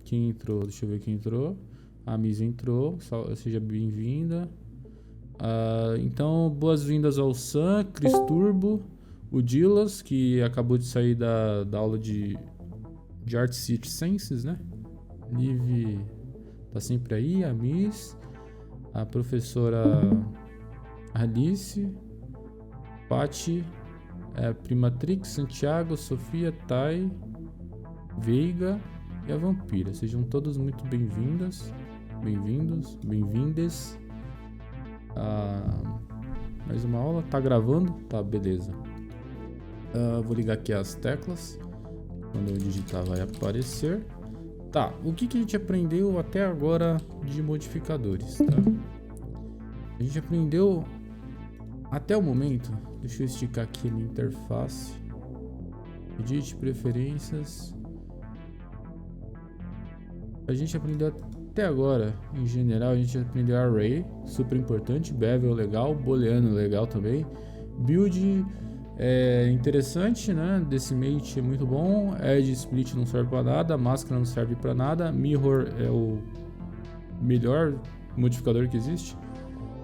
Quem entrou? Deixa eu ver quem entrou. A Miss entrou, seja bem-vinda. Então, boas-vindas ao Sam, Cris Turbo, o Dilas, que acabou de sair da aula de Art City Sciences, né? Liv tá sempre aí, a Miss, a professora Alice, Pati, Primatrix, Santiago, Sofia, Tai, Veiga e a Vampira. Sejam todos muito bem-vindas, bem-vindos, bem-vindes. Mais uma aula, tá gravando? Tá, beleza. Vou ligar aqui as teclas. Quando eu digitar vai aparecer. Tá, o que a gente aprendeu até agora de modificadores, tá? A gente aprendeu até o momento. Deixa eu esticar aqui a minha interface. Edit, preferências. A gente aprendeu até agora, em geral, a gente aprendeu Array, super importante, Bevel legal, Booleano legal também, Build é interessante, né? Decimate é muito bom, Edge Split não serve para nada, Máscara não serve para nada, Mirror é o melhor modificador que existe,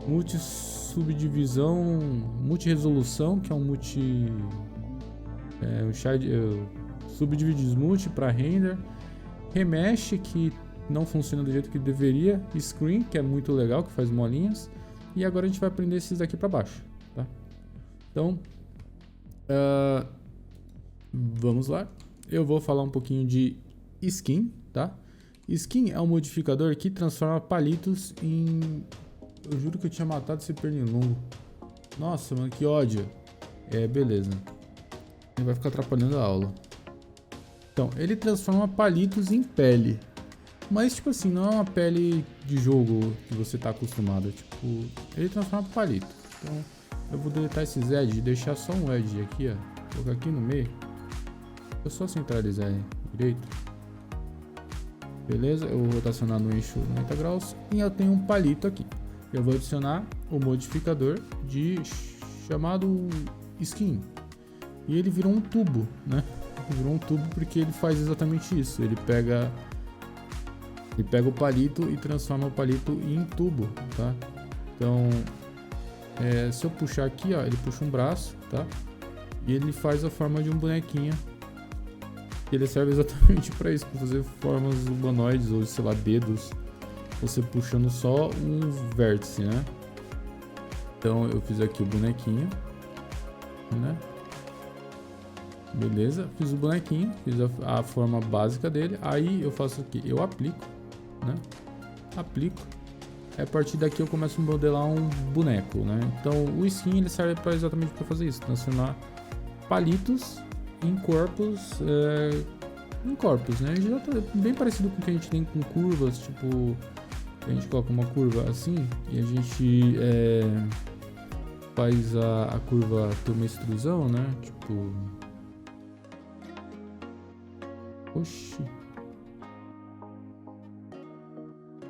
Multi-subdivisão, Multi-resolução, que é um subdivide smooth para render, Remesh, que não funciona do jeito que deveria, Screen, que é muito legal, que faz molinhas, e agora a gente vai aprender esses daqui para baixo, tá? Então, vamos lá. Eu vou falar um pouquinho de Skin, tá? Skin é um modificador que transforma palitos em... Eu juro que eu tinha matado esse pernilongo. Nossa, mano, que ódio. Beleza. Ele vai ficar atrapalhando a aula. Então, ele transforma palitos em pele. Mas, tipo assim, não é uma pele de jogo que você tá acostumado. Tipo, ele transforma palito. Então, eu vou deletar esses edge e deixar só um edge aqui, ó. Colocar aqui no meio. Vou só centralizar ele direito. Beleza? Eu vou rotacionar no eixo 90 graus. E eu tenho um palito aqui. Eu vou adicionar o modificador chamado Skin. E ele virou um tubo, né? Virou um tubo porque ele faz exatamente isso. Ele pega o palito e transforma o palito em tubo, tá? Então, se eu puxar aqui, ó, ele puxa um braço, tá? E ele faz a forma de um bonequinho. Ele serve exatamente para isso, para fazer formas humanoides ou, sei lá, dedos. Você puxando só um vértice, né? Então, eu fiz aqui o bonequinho, né? Beleza, fiz o bonequinho, fiz a forma básica dele. Aí eu faço o que? Eu aplico, né? Aplico. A partir daqui eu começo a modelar um boneco, né? Então o skin ele serve exatamente para fazer isso, transformar palitos em corpos, né? Já tá bem parecido com o que a gente tem com curvas, tipo, a gente coloca uma curva assim e a gente faz a curva ter uma extrusão, né? Tipo, oxi.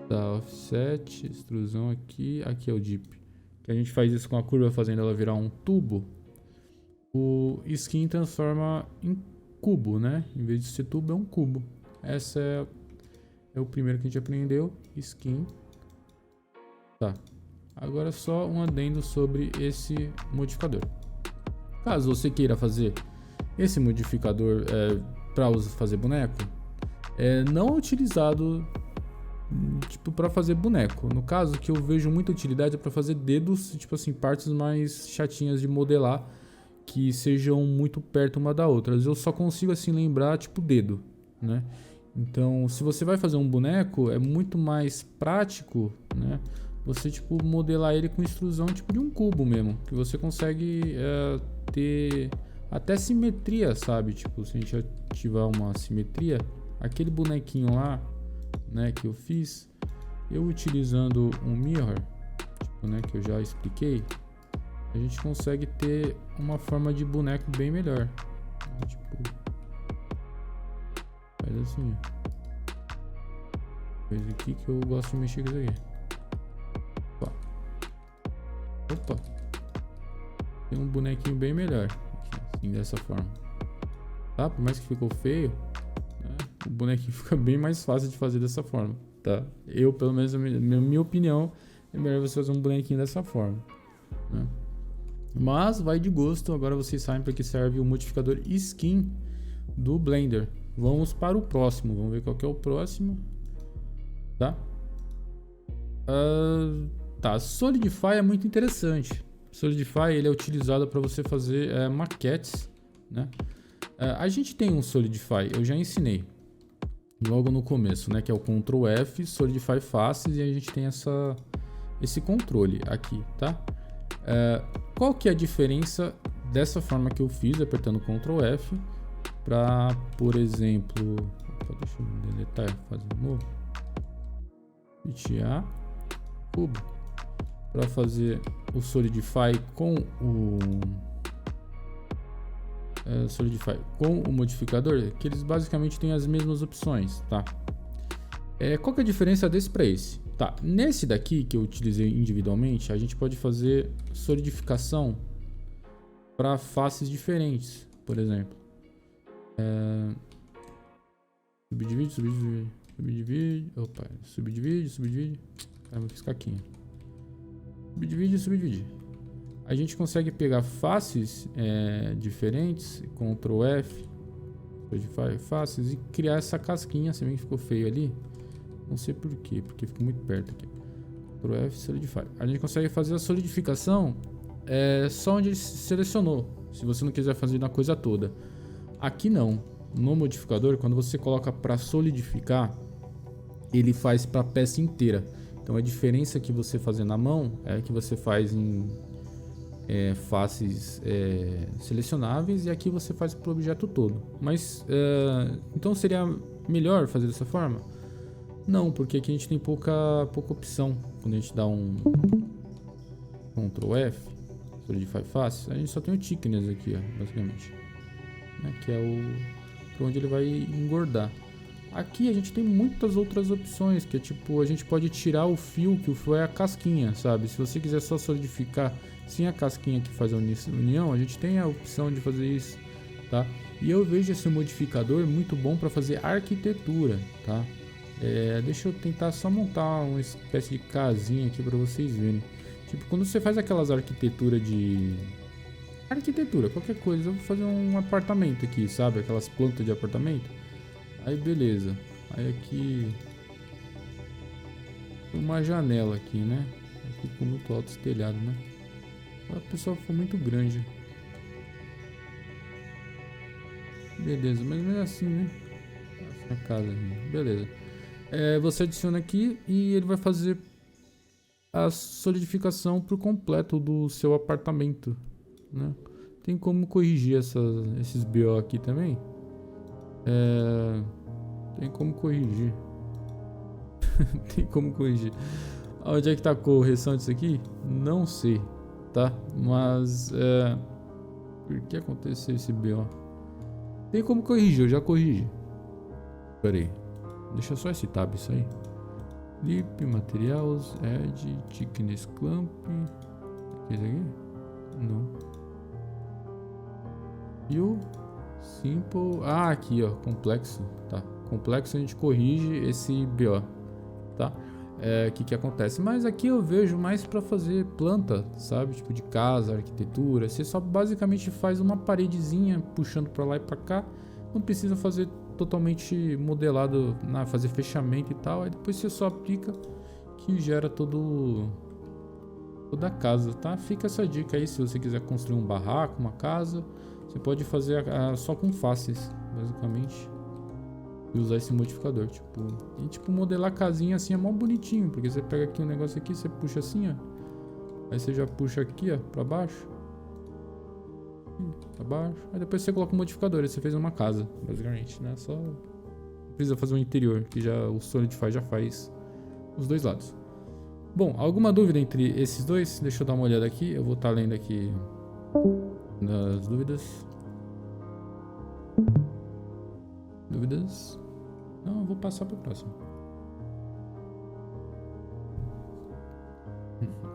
Tá, offset, extrusão aqui. Aqui é o dip. Que a gente faz isso com a curva, fazendo ela virar um tubo. O skin transforma em cubo, né? Em vez de ser tubo, é um cubo. Essa é o primeiro que a gente aprendeu. Skin. Tá. Agora só um adendo sobre esse modificador. Caso você queira fazer esse modificador para fazer boneco, não é utilizado tipo para fazer boneco. No caso, que eu vejo muita utilidade é para fazer dedos, tipo assim, partes mais chatinhas de modelar que sejam muito perto uma da outra. Eu só consigo assim lembrar tipo dedo, né? Então, se você vai fazer um boneco, é muito mais prático, né? Você tipo modelar ele com extrusão tipo de um cubo mesmo, que você consegue ter até simetria, sabe? Tipo, se a gente ativar uma simetria, aquele bonequinho lá, né, que eu fiz, eu utilizando um mirror, tipo, né, que eu já expliquei, a gente consegue ter uma forma de boneco bem melhor, né? Tipo, faz assim, ó. Faz aqui que eu gosto de mexer com isso aqui. Opa, tem um bonequinho bem melhor aqui, assim, dessa forma, tá? Por mais que ficou feio, né? O bonequinho fica bem mais fácil de fazer dessa forma, tá? Eu, pelo menos, na minha opinião, é melhor você fazer um bonequinho dessa forma, né? Mas vai de gosto. Agora vocês sabem para que serve o modificador skin do Blender. Vamos para o próximo. Vamos ver qual que é o próximo, tá? Tá, Solidify é muito interessante. Solidify ele é utilizado para você fazer maquetes, né? A gente tem um Solidify, eu já ensinei logo no começo, né? Que é o Ctrl F, Solidify Faces, e a gente tem esse controle aqui, tá? Qual que é a diferença dessa forma que eu fiz, apertando Ctrl F, para, por exemplo, deixa eu deletar, fazer de novo, Shift A, cubo, para fazer o Solidify com o modificador, que eles basicamente têm as mesmas opções, tá? Qual que é a diferença desse para esse? Tá, nesse daqui que eu utilizei individualmente, a gente pode fazer solidificação para faces diferentes, por exemplo. Subdivide. Caramba, fiz caquinha. Subdivide. A gente consegue pegar faces diferentes, Ctrl F, Solidify faces, e criar essa casquinha. Você vê que ficou feio ali? Não sei por quê, porque fica muito perto aqui. Ctrl F, Solidify. A gente consegue fazer a solidificação só onde ele selecionou, se você não quiser fazer na coisa toda. Aqui não. No modificador, quando você coloca para solidificar, ele faz para a peça inteira. Então a diferença que você fazer na mão é que você faz em faces selecionáveis, e aqui você faz para o objeto todo. Mas então seria melhor fazer dessa forma? Não, porque aqui a gente tem pouca opção. Quando a gente dá um Ctrl F, Solidify Face, a gente só tem o thickness aqui, ó, basicamente, né, que é para onde ele vai engordar. Aqui a gente tem muitas outras opções, que é tipo, a gente pode tirar o fio, que o fio é a casquinha, sabe? Se você quiser só solidificar sem a casquinha que faz a união, a gente tem a opção de fazer isso, tá? E eu vejo esse modificador muito bom para fazer arquitetura, tá? Deixa eu tentar só montar uma espécie de casinha aqui para vocês verem. Tipo, quando você faz aquelas arquiteturas qualquer coisa, eu vou fazer um apartamento aqui, sabe? Aquelas plantas de apartamento. Aí beleza. Aí aqui uma janela aqui, né? Aqui ficou muito alto esse telhado, né? A pessoa ficou muito grande. Beleza, mas não é assim, né? Essa casa aqui. Beleza. Você adiciona aqui e ele vai fazer a solidificação por completo do seu apartamento, né? Tem como corrigir esses BO aqui também. Tem como corrigir. Tem como corrigir. Onde é que tá a correção disso aqui? Não sei, tá? Mas por que aconteceu esse BO? Tem como corrigir, eu já corrigi. Pera aí. Deixa só esse tab, isso aí. Clip, materials, add, thickness clamp. Esse aqui? Não. E o simple. Ah, aqui ó, complexo. Tá. Complexo a gente corrige esse BO. Tá? Que acontece? Mas aqui eu vejo mais para fazer planta, sabe? Tipo de casa, arquitetura. Você só basicamente faz uma paredezinha puxando para lá e para cá. Não precisa fazer totalmente modelado, fazer fechamento e tal. Aí depois você só aplica, que gera toda a casa, tá? Fica essa dica aí, se você quiser construir um barraco, uma casa, você pode fazer só com faces, basicamente, e usar esse modificador, tipo modelar a casinha assim é mó bonitinho, porque você pega aqui um negócio aqui, você puxa assim, ó, aí você já puxa aqui, ó, pra baixo, aí depois você coloca um modificador, aí você fez uma casa, basicamente, né? Só precisa fazer um interior, que já o Solidify já faz os dois lados. Bom, alguma dúvida entre esses dois? Deixa eu dar uma olhada aqui, eu vou estar lendo aqui nas dúvidas. Não, eu vou passar para o próximo.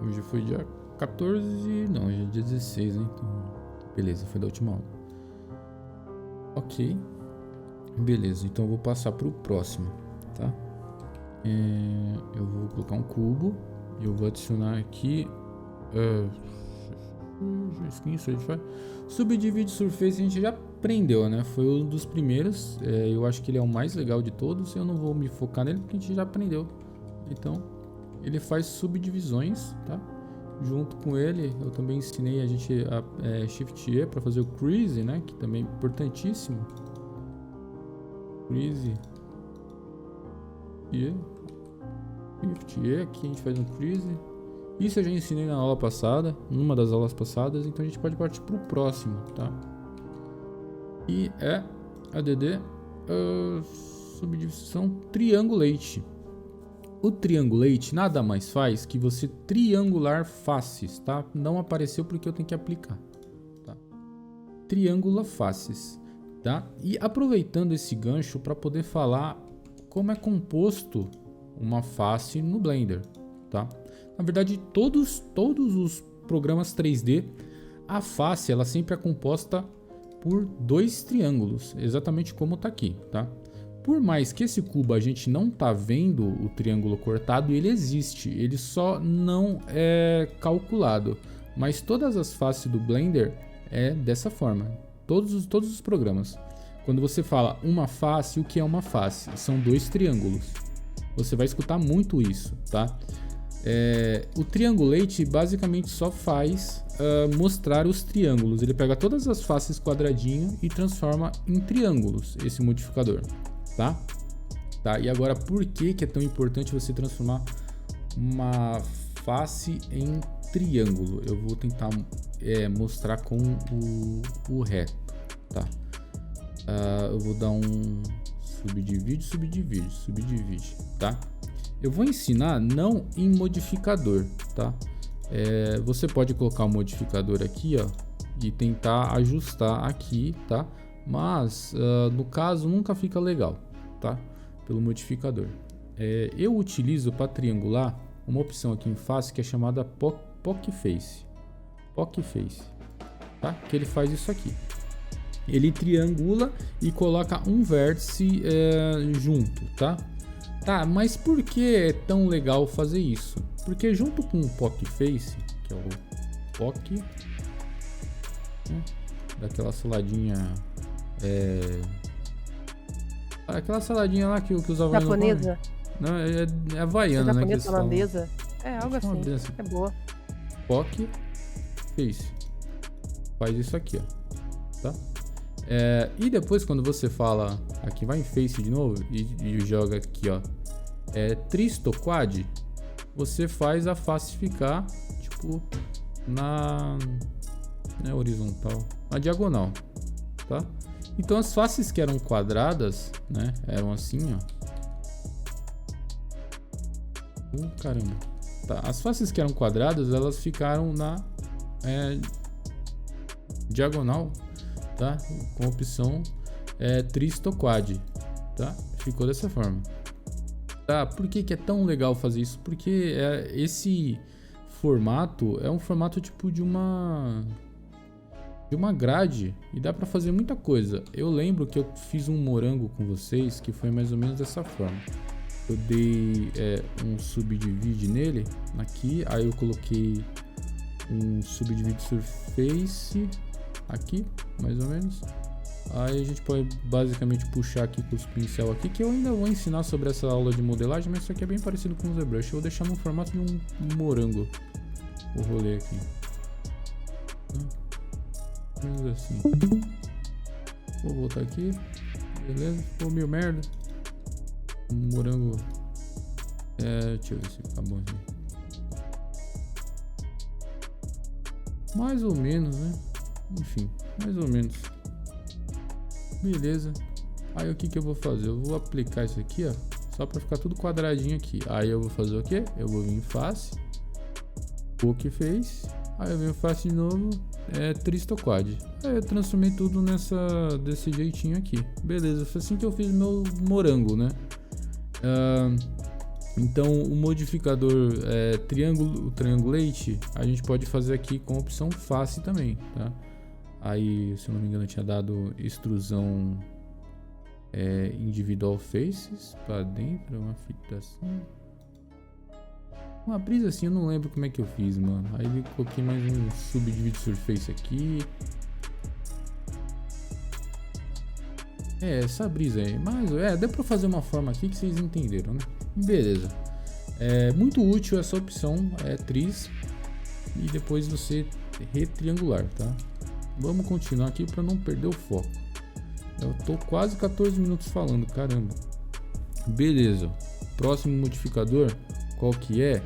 Hoje foi dia 14, não, hoje é dia 16, né? Então, beleza, foi da última aula. Ok. Beleza, então eu vou passar para o próximo, tá? Eu vou colocar um cubo e eu vou adicionar aqui isso a gente vai. Subdivide Surface a gente já aprendeu, né? Foi um dos primeiros. Eu acho que ele é o mais legal de todos. Eu não vou me focar nele porque a gente já aprendeu. Então, ele faz subdivisões, tá? Junto com ele, eu também ensinei a gente a Shift E para fazer o Crease, né? Que também é importantíssimo. Crease E. Shift E, aqui a gente faz um Crease. Isso eu já ensinei na aula passada, numa das aulas passadas, então a gente pode partir para o próximo, tá? E é ADD subdivisão Triangulate. O Triangulate nada mais faz que você triangular faces, tá? Não apareceu porque eu tenho que aplicar, tá? Triangula faces, tá? E aproveitando esse gancho para poder falar como é composto uma face no Blender, tá? Na verdade, todos os programas 3D, a face ela sempre é composta por dois triângulos, exatamente como está aqui, tá? Por mais que esse cubo a gente não tá vendo o triângulo cortado, ele existe, ele só não é calculado. Mas todas as faces do Blender é dessa forma, todos os programas. Quando você fala uma face, o que é uma face? São dois triângulos. Você vai escutar muito isso, tá? O Triangulate basicamente só faz mostrar os triângulos. Ele pega todas as faces quadradinho e transforma em triângulos, esse modificador, tá? E agora, por que é tão importante você transformar uma face em triângulo? Eu vou tentar mostrar com o reto, tá? Eu vou dar um subdivide, tá? Eu vou ensinar não em modificador, tá? Você pode colocar o modificador aqui, ó, e tentar ajustar aqui, tá? Mas no caso nunca fica legal, tá? Pelo modificador. Eu utilizo para triangular uma opção aqui em face que é chamada Pock Face, tá? Que ele faz isso aqui. Ele triangula e coloca um vértice junto, tá? Mas por que é tão legal fazer isso? Porque junto com o Pock Face, que é o Pock, né? Daquela saladinha, aquela saladinha lá que os havaianos japonesa? Não, é havaiana, né? Japonesa, holandesa. Algo assim. É boa. Pock Face. Faz isso aqui, ó. Tá? E depois quando você fala aqui, vai em Face de novo e joga aqui, ó, Tristoquad, você faz a face ficar tipo na horizontal, na diagonal, tá? Então as faces que eram quadradas, né, eram assim, ó. Caramba. Tá, as faces que eram quadradas, elas ficaram na diagonal, tá? Com a opção Tristoquad, tá? Ficou dessa forma. Tá? Por que é tão legal fazer isso? Porque esse formato é um formato tipo de uma grade e dá para fazer muita coisa. Eu lembro que eu fiz um morango com vocês que foi mais ou menos dessa forma. Eu dei um subdivide nele aqui, aí eu coloquei um subdivide surface aqui, mais ou menos. Aí a gente pode basicamente puxar aqui com os pincel aqui, que eu ainda vou ensinar sobre essa aula de modelagem, mas isso aqui é bem parecido com o ZBrush. Eu vou deixar no formato de um morango o rolê aqui. Mas assim. Vou voltar aqui. Beleza, ficou meio merda. Um morango. Deixa eu ver se fica bom aqui. Mais ou menos, né? Enfim, mais ou menos. Beleza. Aí o que eu vou fazer? Eu vou aplicar isso aqui, ó, só para ficar tudo quadradinho aqui. Aí eu vou fazer o quê? Eu vou vir em face, Pock Face. Aí eu venho face de novo, Tristoquad. Aí eu transformei tudo desse jeitinho aqui. Beleza, foi assim que eu fiz meu morango, né? Então o modificador Triangulate a gente pode fazer aqui com a opção face também, tá? Aí, se eu não me engano, eu tinha dado extrusão individual faces para dentro, uma fita assim. Uma brisa assim, eu não lembro como é que eu fiz, mano. Aí eu coloquei mais um subdivide surface aqui. Essa brisa aí. Mas deu pra fazer uma forma aqui que vocês entenderam, né? Beleza. É muito útil essa opção, tris. E depois você retriangular, tá? Vamos continuar aqui para não perder o foco. Eu tô quase 14 minutos falando, caramba. Beleza. Próximo modificador, qual que é?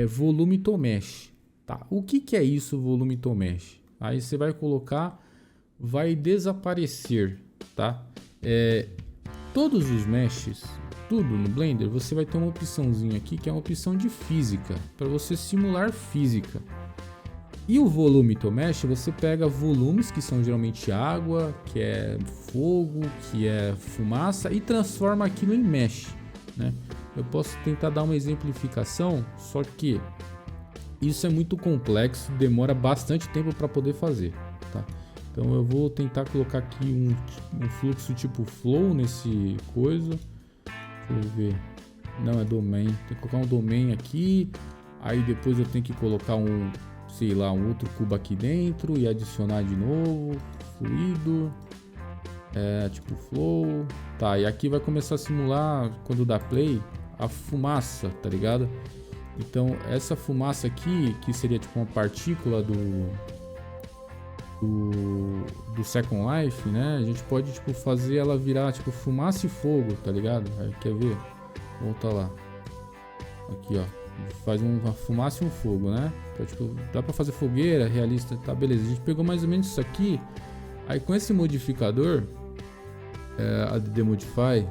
Volume to mesh, tá? O que é isso, volume to mesh? Aí você vai colocar, vai desaparecer, tá? Todos os meshes, tudo no Blender, você vai ter uma opçãozinha aqui que é uma opção de física, para você simular física. E o volume to mesh, você pega volumes que são geralmente água, que é fogo, que é fumaça e transforma aquilo em mesh, né? Eu posso tentar dar uma exemplificação, só que isso é muito complexo, demora bastante tempo para poder fazer, tá? Então eu vou tentar colocar aqui um fluxo tipo flow nesse coisa. Deixa eu ver. Não, é domain. Tem que colocar um domain aqui, aí depois eu tenho que colocar um outro cubo aqui dentro e adicionar de novo, fluido, tipo flow, tá, e aqui vai começar a simular, quando dá play, a fumaça, tá ligado? Então essa fumaça aqui, que seria tipo uma partícula do Second Life, né, a gente pode tipo fazer ela virar tipo fumaça e fogo, tá ligado? Aí, quer ver? Volta lá, aqui ó. Faz uma fumaça e um fogo, né? Então, tipo, dá pra fazer fogueira, realista, tá, beleza. A gente pegou mais ou menos isso aqui. Aí com esse modificador, ADD Modify,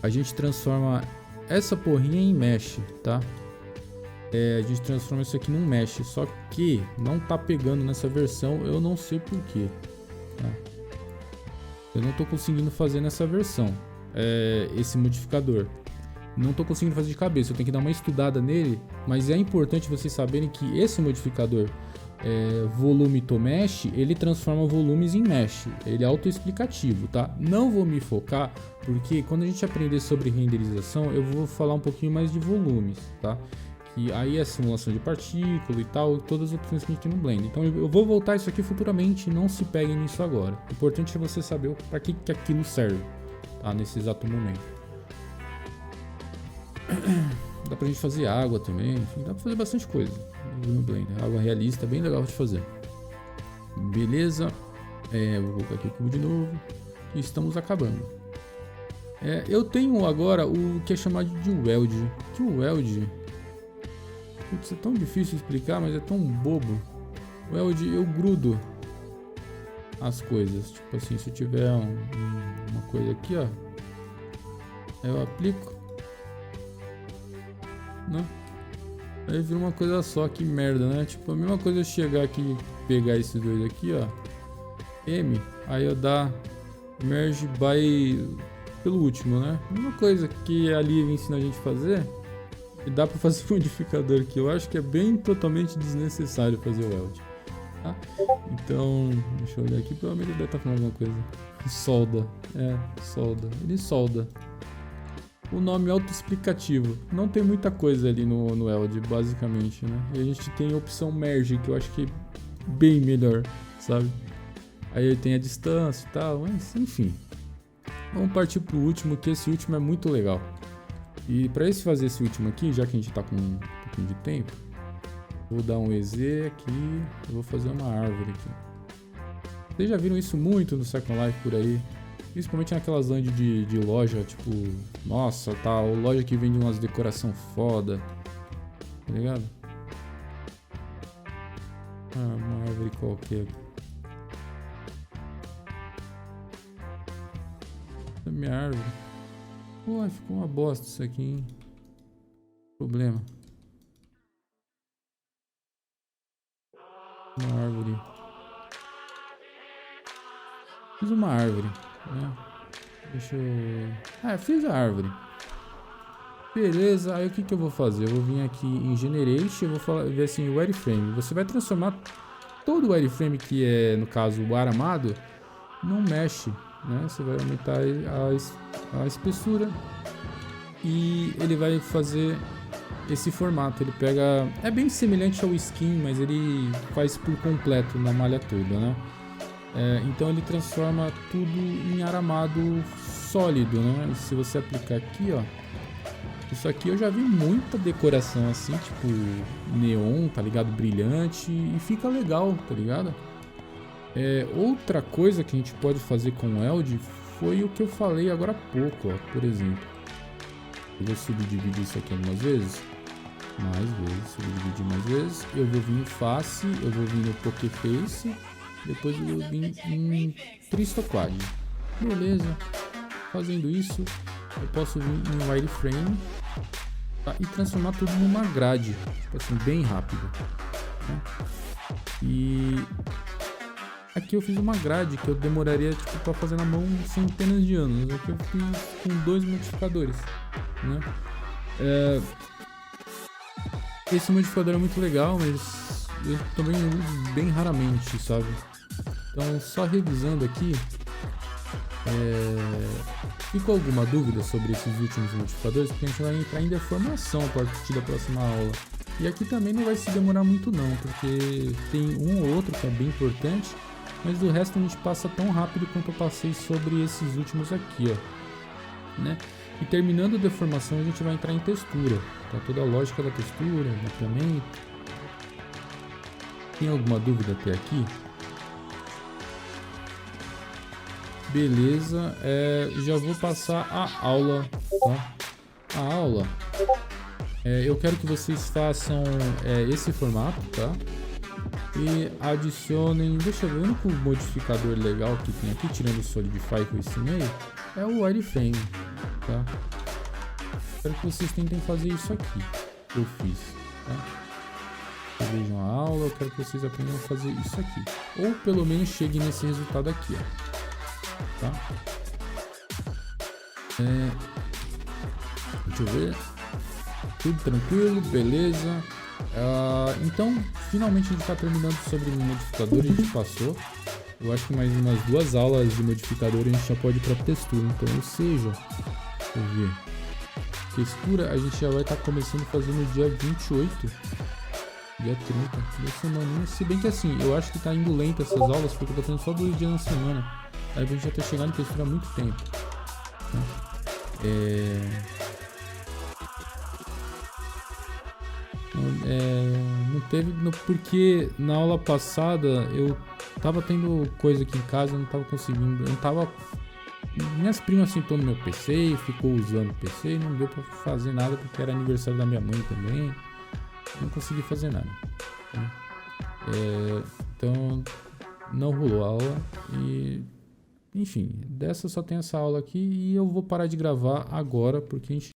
a gente transforma essa porrinha em mesh, tá? A gente transforma isso aqui num mesh, só que não tá pegando nessa versão, eu não sei porquê, tá? Eu não tô conseguindo fazer nessa versão, esse modificador. Não estou conseguindo fazer de cabeça, eu tenho que dar uma estudada nele, mas é importante vocês saberem que esse modificador volume to mesh, ele transforma volumes em mesh, ele é autoexplicativo, tá? Não vou me focar, porque quando a gente aprender sobre renderização, eu vou falar um pouquinho mais de volumes, tá? Que aí é simulação de partícula e tal, todas as opções que a gente tem no Blender. Então eu vou voltar isso aqui futuramente, não se peguem nisso agora. O importante é você saber para que aquilo serve, tá? Nesse exato momento. Dá pra gente fazer água também, enfim, dá pra fazer bastante coisa no Blender. Água realista, bem legal de fazer. Beleza, vou colocar aqui o cubo de novo e estamos acabando. Eu tenho agora o que é chamado de weld. Que o weld, putz, é tão difícil de explicar, mas é tão bobo. O weld, eu grudo as coisas, tipo assim, se eu tiver uma coisa aqui, ó, eu aplico. Não. Aí vira uma coisa só, que merda, né? Tipo, a mesma coisa eu chegar aqui e pegar esses dois aqui, ó. M, aí eu dar merge by pelo último, né? A mesma coisa que a Liv ensina a gente a fazer. E dá pra fazer modificador aqui. Eu acho que é bem totalmente desnecessário fazer o weld, tá? Então, deixa eu olhar aqui, provavelmente ele deve estar falando alguma coisa. Solda, solda. Ele solda. O nome autoexplicativo. Não tem muita coisa ali no weld, basicamente, né? E a gente tem a opção merge, que eu acho que é bem melhor, sabe? Aí tem a distância e tal, mas enfim. Vamos partir pro último, que esse último é muito legal. E para fazer esse último aqui, já que a gente tá com um pouquinho de tempo, vou dar um EZ aqui, eu vou fazer uma árvore aqui. Vocês já viram isso muito no Second Life por aí? Principalmente naquelas land de loja, tipo, nossa, tá, loja que vende umas decoração foda, tá ligado? Uma árvore qualquer. Essa é minha árvore. Pô, ficou uma bosta isso aqui, hein? Problema. Uma árvore. Fiz uma árvore. Deixa eu... fiz a árvore. Beleza, aí o que eu vou fazer? Eu vou vir aqui em Generate, eu vou ver assim, o wireframe. Você vai transformar todo o wireframe, que é, no caso, o aramado, num mesh, né? Você vai aumentar a espessura e ele vai fazer esse formato. Ele pega, é bem semelhante ao skin, mas ele faz por completo na malha toda, né? Então ele transforma tudo em aramado sólido, né? E se você aplicar aqui, ó, isso aqui eu já vi muita decoração assim, tipo neon, tá ligado? Brilhante, e fica legal, tá ligado? Outra coisa que a gente pode fazer com o Eld foi o que eu falei agora há pouco, ó, por exemplo. Eu vou subdividir isso aqui algumas vezes. Subdividir mais vezes. Eu vou vir em face, eu vou vir no Poké Face, depois eu vou vir em Tristoquad. Beleza. Fazendo isso, eu posso vir em Wireframe, tá? E transformar tudo numa grade, tipo assim, bem rápido, né? E aqui eu fiz uma grade que eu demoraria tipo para fazer na mão centenas de anos. Aqui eu fiz com 2 modificadores, né? Esse modificador é muito legal, mas eu também uso bem raramente, sabe? Então, só revisando aqui, ficou alguma dúvida sobre esses últimos modificadores? Porque a gente vai entrar em deformação a partir da próxima aula. E aqui também não vai se demorar muito não, porque tem um ou outro que é bem importante, mas do resto a gente passa tão rápido quanto eu passei sobre esses últimos aqui, ó, né? E terminando a deformação a gente vai entrar em textura, tá? Toda a lógica da textura, mapeamento. Tem alguma dúvida até aqui? Beleza, já vou passar a aula, tá? A aula, eu quero que vocês façam esse formato, tá? E adicionem, deixa eu ver, o único modificador legal que tem aqui, tirando o Solidify que eu ensinei, é o Wireframe, tá? Quero que vocês tentem fazer isso aqui, que eu fiz, tá? Vejam a aula, eu quero que vocês aprendam a fazer isso aqui. Ou pelo menos cheguem nesse resultado aqui, ó. Tá? Deixa eu ver. Tudo tranquilo, beleza. Então, finalmente a gente está terminando sobre modificador. A gente passou. Eu acho que mais umas 2 aulas de modificador a gente já pode ir para textura. Então, ou seja, deixa eu ver. Textura a gente já vai estar começando a fazer no dia 28. Dia 30. 2 semaninhas. Se bem que assim, eu acho que tá indo lento essas aulas porque eu tô fazendo só 2 dias na semana. Aí a gente já tá chegando em textura há muito tempo, né? Não teve, porque na aula passada eu tava tendo coisa aqui em casa, eu não tava conseguindo, eu não tava, minhas primas sentou no meu PC e ficou usando o PC e não deu pra fazer nada porque era aniversário da minha mãe também, não consegui fazer nada, né? Então não rolou a aula e enfim, dessa só tem essa aula aqui e eu vou parar de gravar agora porque a gente